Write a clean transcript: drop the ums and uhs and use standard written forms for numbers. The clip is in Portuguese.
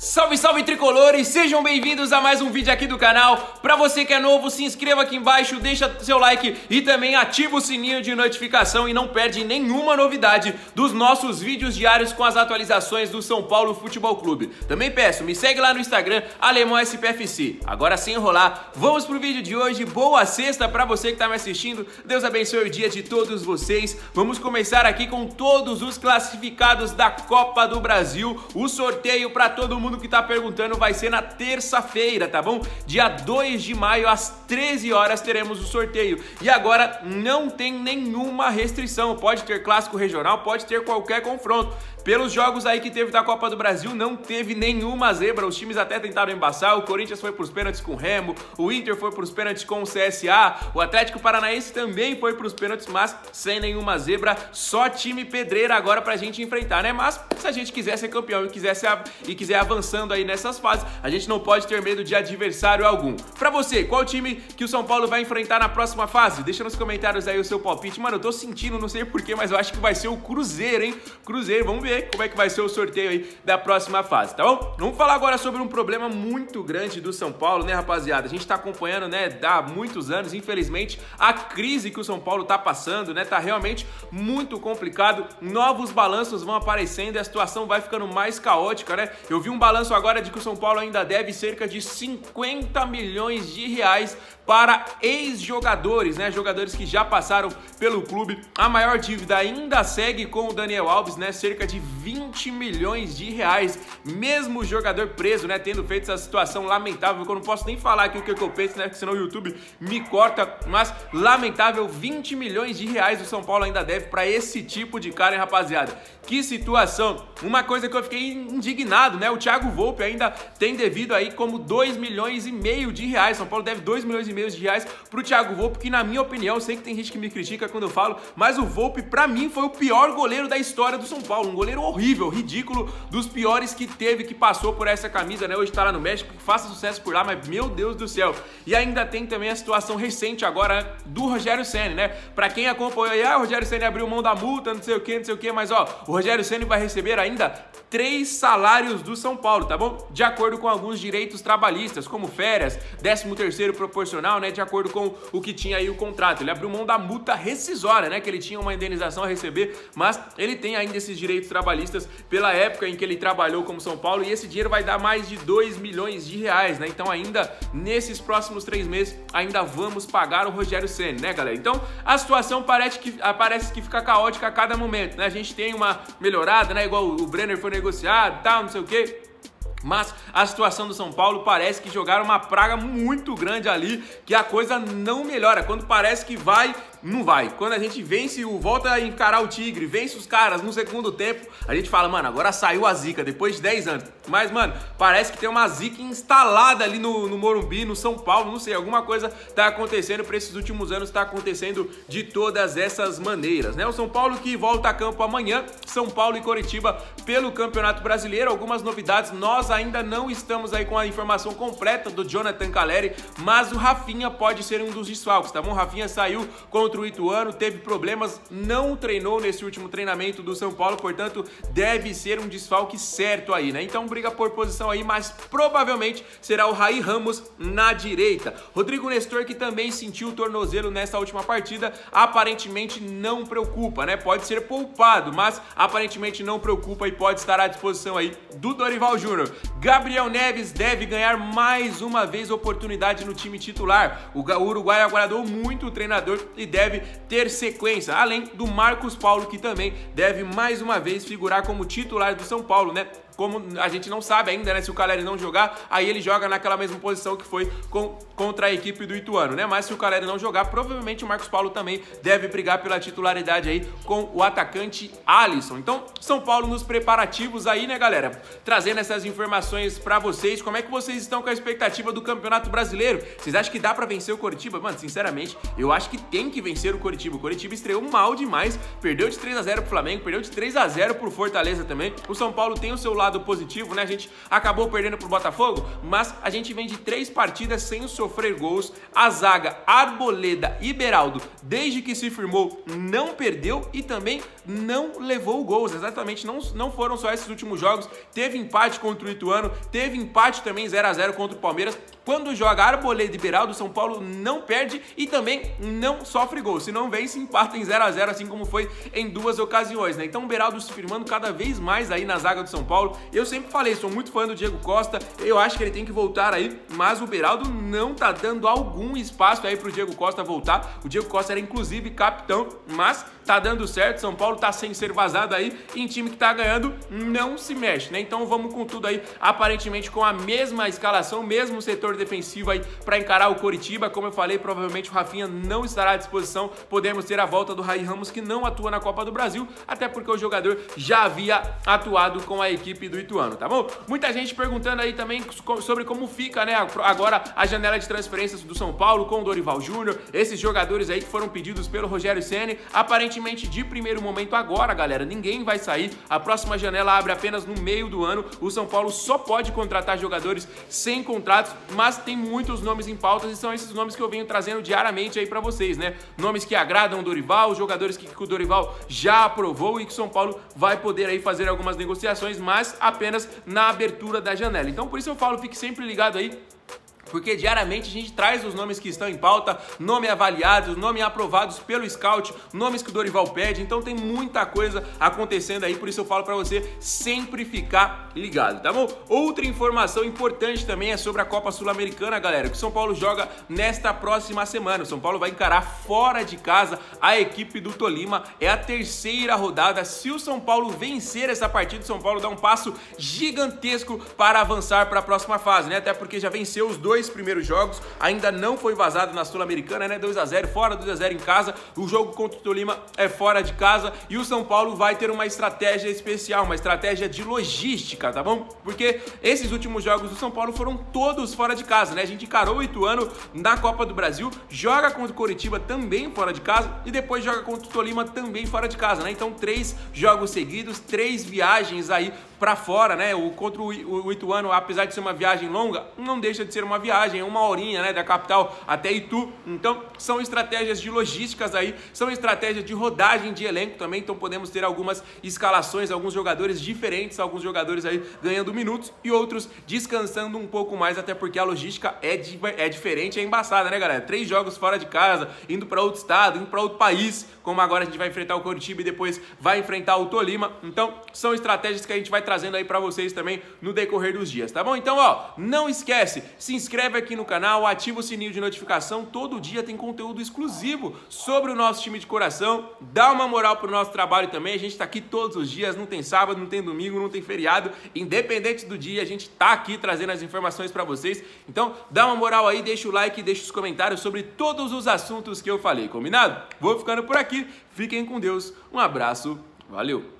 Salve, salve tricolores, sejam bem-vindos a mais um vídeo aqui do canal. Pra você que é novo, se inscreva aqui embaixo, deixa seu like e também ativa o sininho de notificação e não perde nenhuma novidade dos nossos vídeos diários com as atualizações do São Paulo Futebol Clube. Também peço, me segue lá no Instagram, AlemãoSPFC. Agora sem enrolar, vamos pro vídeo de hoje. Boa sexta pra você que tá me assistindo, Deus abençoe o dia de todos vocês. Vamos começar aqui com todos os classificados da Copa do Brasil. O sorteio pra todo mundo que tá perguntando vai ser na terça-feira, tá bom? Dia 2 de maio, às 13 horas, teremos o sorteio. E agora não tem nenhuma restrição, pode ter clássico regional, pode ter qualquer confronto. Pelos jogos aí que teve da Copa do Brasil, não teve nenhuma zebra. Os times até tentaram embaçar. O Corinthians foi pros pênaltis com o Remo, o Inter foi pros pênaltis com o CSA, o Atlético Paranaense também foi pros pênaltis, mas sem nenhuma zebra. Só time pedreira agora pra gente enfrentar, né? Mas se a gente quiser ser campeão e quiser avançando aí nessas fases, a gente não pode ter medo de adversário algum. Pra você, qual time que o São Paulo vai enfrentar na próxima fase? Deixa nos comentários aí o seu palpite. Mano, eu tô sentindo, não sei porquê, mas eu acho que vai ser o Cruzeiro, hein? Cruzeiro, vamos ver como é que vai ser o sorteio aí da próxima fase, tá bom? Vamos falar agora sobre um problema muito grande do São Paulo, né, rapaziada? A gente tá acompanhando, né, há muitos anos, infelizmente, a crise que o São Paulo tá passando, né? Tá realmente muito complicado. Novos balanços vão aparecendo e a situação vai ficando mais caótica, né? Eu vi um balanço agora de que o São Paulo ainda deve cerca de 50 milhões de reais para ex-jogadores, né? Jogadores que já passaram pelo clube. A maior dívida ainda segue com o Daniel Alves, né? Cerca de 20 milhões de reais. Mesmo o jogador preso, né? Tendo feito essa situação lamentável, que eu não posso nem falar aqui o que eu penso, né? Porque senão o YouTube me corta. Mas lamentável, 20 milhões de reais o São Paulo ainda deve para esse tipo de cara, hein, rapaziada? Que situação! Uma coisa que eu fiquei indignado, né? O Thiago Volpi ainda tem devido aí como 2 milhões e meio de reais. São Paulo deve 2 milhões e meio de reais pro Thiago Volpi, que na minha opinião, eu sei que tem gente que me critica quando eu falo, mas o Volpi pra mim foi o pior goleiro da história do São Paulo. Um goleiro horrível, ridículo, dos piores que teve, que passou por essa camisa, né? Hoje tá lá no México, faça sucesso por lá, mas meu Deus do céu. E ainda tem também a situação recente agora, né, do Rogério Ceni, né? Pra quem acompanhou aí, o Rogério Ceni abriu mão da multa, não sei o que, mas ó, o Rogério Ceni vai receber ainda 3 salários do São Paulo, tá bom? De acordo com alguns direitos trabalhistas, como férias, 13º proporcional, né? De acordo com o que tinha aí o contrato. Ele abriu mão da multa rescisória, né? Que ele tinha uma indenização a receber, mas ele tem ainda esses direitos trabalhistas pela época em que ele trabalhou como São Paulo, e esse dinheiro vai dar mais de 2 milhões de reais, né? Então ainda nesses próximos 3 meses ainda vamos pagar o Rogério Ceni, né, galera? Então a situação parece que fica caótica a cada momento, né? A gente tem uma melhorada, né? Igual o Brenner foi negociado, tal, não sei o quê. Mas a situação do São Paulo parece que jogaram uma praga muito grande ali, que a coisa não melhora. Quando parece que vai, não vai. Quando a gente vence, volta a encarar o Tigre, vence os caras no segundo tempo, a gente fala, mano, agora saiu a zica, depois de 10 anos. Mas, mano, parece que tem uma zica instalada ali no Morumbi, no São Paulo, não sei, alguma coisa tá acontecendo por esses últimos anos, tá acontecendo de todas essas maneiras, né? O São Paulo que volta a campo amanhã, São Paulo e Coritiba pelo Campeonato Brasileiro. Algumas novidades, nós ainda não estamos aí com a informação completa do Jonathan Calleri, mas o Rafinha pode ser um dos desfalques, tá bom? O Rafinha saiu contra o Ituano, teve problemas, não treinou nesse último treinamento do São Paulo, portanto, deve ser um desfalque certo aí, né? Então briga por posição aí, mas provavelmente será o Raí Ramos na direita. Rodrigo Nestor, que também sentiu o tornozelo nessa última partida, aparentemente não preocupa, né? Pode ser poupado, mas aparentemente não preocupa e pode estar à disposição aí do Dorival Júnior. Gabriel Neves deve ganhar mais uma vez oportunidade no time titular. O uruguaio agradou muito o treinador e deve ter sequência, além do Marcos Paulo, que também deve mais uma vez figurar como titular do São Paulo, né? Como a gente não sabe ainda, né, se o Calleri não jogar, aí ele joga naquela mesma posição que foi contra a equipe do Ituano, né? Mas se o Calleri não jogar, provavelmente o Marcos Paulo também deve brigar pela titularidade aí com o atacante Alisson. Então, São Paulo nos preparativos aí, né, galera? Trazendo essas informações pra vocês. Como é que vocês estão com a expectativa do Campeonato Brasileiro? Vocês acham que dá pra vencer o Coritiba? Mano, sinceramente, eu acho que tem que vencer o Coritiba. O Coritiba estreou mal demais, perdeu de 3 a 0 pro Flamengo, perdeu de 3 a 0 pro Fortaleza também. O São Paulo tem o seu lado lado positivo, né? A gente acabou perdendo pro Botafogo, mas a gente vem de 3 partidas sem sofrer gols. A zaga Arboleda e Beraldo, desde que se firmou, não perdeu e também não levou gols. Exatamente, não foram só esses últimos jogos. Teve empate contra o Ituano, teve empate também 0-0 contra o Palmeiras. Quando joga Arboleda e Beraldo, São Paulo não perde e também não sofre gol. Se não vence, empata em 0-0, assim como foi em 2 ocasiões, né? Então o Beraldo se firmando cada vez mais aí na zaga do São Paulo. Eu sempre falei, sou muito fã do Diego Costa, eu acho que ele tem que voltar aí, mas o Beraldo não tá dando algum espaço aí pro Diego Costa voltar. O Diego Costa era inclusive capitão, mas tá dando certo. São Paulo tá sem ser vazado aí, em time que tá ganhando não se mexe, né? Então vamos com tudo aí, aparentemente com a mesma escalação, mesmo setor defensivo aí para encarar o Coritiba. Como eu falei, provavelmente o Rafinha não estará à disposição. Podemos ter a volta do Rai Ramos, que não atua na Copa do Brasil, até porque o jogador já havia atuado com a equipe do Ituano, tá bom? Muita gente perguntando aí também sobre como fica, né, agora a janela de transferências do São Paulo com o Dorival Júnior, esses jogadores aí que foram pedidos pelo Rogério Ceni. Aparentemente, de primeiro momento agora, galera, ninguém vai sair. A próxima janela abre apenas no meio do ano. O São Paulo só pode contratar jogadores sem contratos, mas tem muitos nomes em pautas e são esses nomes que eu venho trazendo diariamente aí pra vocês, né? Nomes que agradam o Dorival, jogadores que o Dorival já aprovou e que o São Paulo vai poder aí fazer algumas negociações, mas apenas na abertura da janela. Então por isso eu falo, fique sempre ligado aí, porque diariamente a gente traz os nomes que estão em pauta, nome avaliados, nome aprovados pelo scout, nomes que o Dorival pede. Então tem muita coisa acontecendo aí, por isso eu falo pra você sempre ficar ligado, tá bom? Outra informação importante também é sobre a Copa Sul-Americana, galera, que o São Paulo joga nesta próxima semana. O São Paulo vai encarar fora de casa a equipe do Tolima. É a 3ª rodada. Se o São Paulo vencer essa partida, o São Paulo dá um passo gigantesco para avançar para a próxima fase, né? Até porque já venceu os 2 primeiros jogos, ainda não foi vazado na Sul-Americana, né? 2-0 fora, 2-0 em casa. O jogo contra o Tolima é fora de casa e o São Paulo vai ter uma estratégia especial, uma estratégia de logística, tá bom? Porque esses últimos jogos do São Paulo foram todos fora de casa, né? A gente encarou o Ituano na Copa do Brasil, joga contra o Coritiba também fora de casa e depois joga contra o Tolima também fora de casa, né? Então 3 jogos seguidos, 3 viagens aí pra fora, né? Contra o Ituano, apesar de ser uma viagem longa, não deixa de ser uma viagem, 1 horinha, né, da capital até Itu. Então são estratégias de logísticas aí, são estratégias de rodagem de elenco também. Então podemos ter algumas escalações, alguns jogadores diferentes, alguns jogadores aí ganhando minutos e outros descansando um pouco mais, até porque a logística é diferente, é embaçada, né, galera? 3 jogos fora de casa, indo para outro estado, indo para outro país, como agora a gente vai enfrentar o Coritiba e depois vai enfrentar o Tolima. Então são estratégias que a gente vai trazendo aí pra vocês também no decorrer dos dias, tá bom? Então, ó, não esquece, se inscreve aqui no canal, ativa o sininho de notificação, todo dia tem conteúdo exclusivo sobre o nosso time de coração, dá uma moral pro nosso trabalho também, a gente tá aqui todos os dias, não tem sábado, não tem domingo, não tem feriado, independente do dia, a gente tá aqui trazendo as informações pra vocês. Então, dá uma moral aí, deixa o like, deixa os comentários sobre todos os assuntos que eu falei, combinado? Vou ficando por aqui, fiquem com Deus, um abraço, valeu!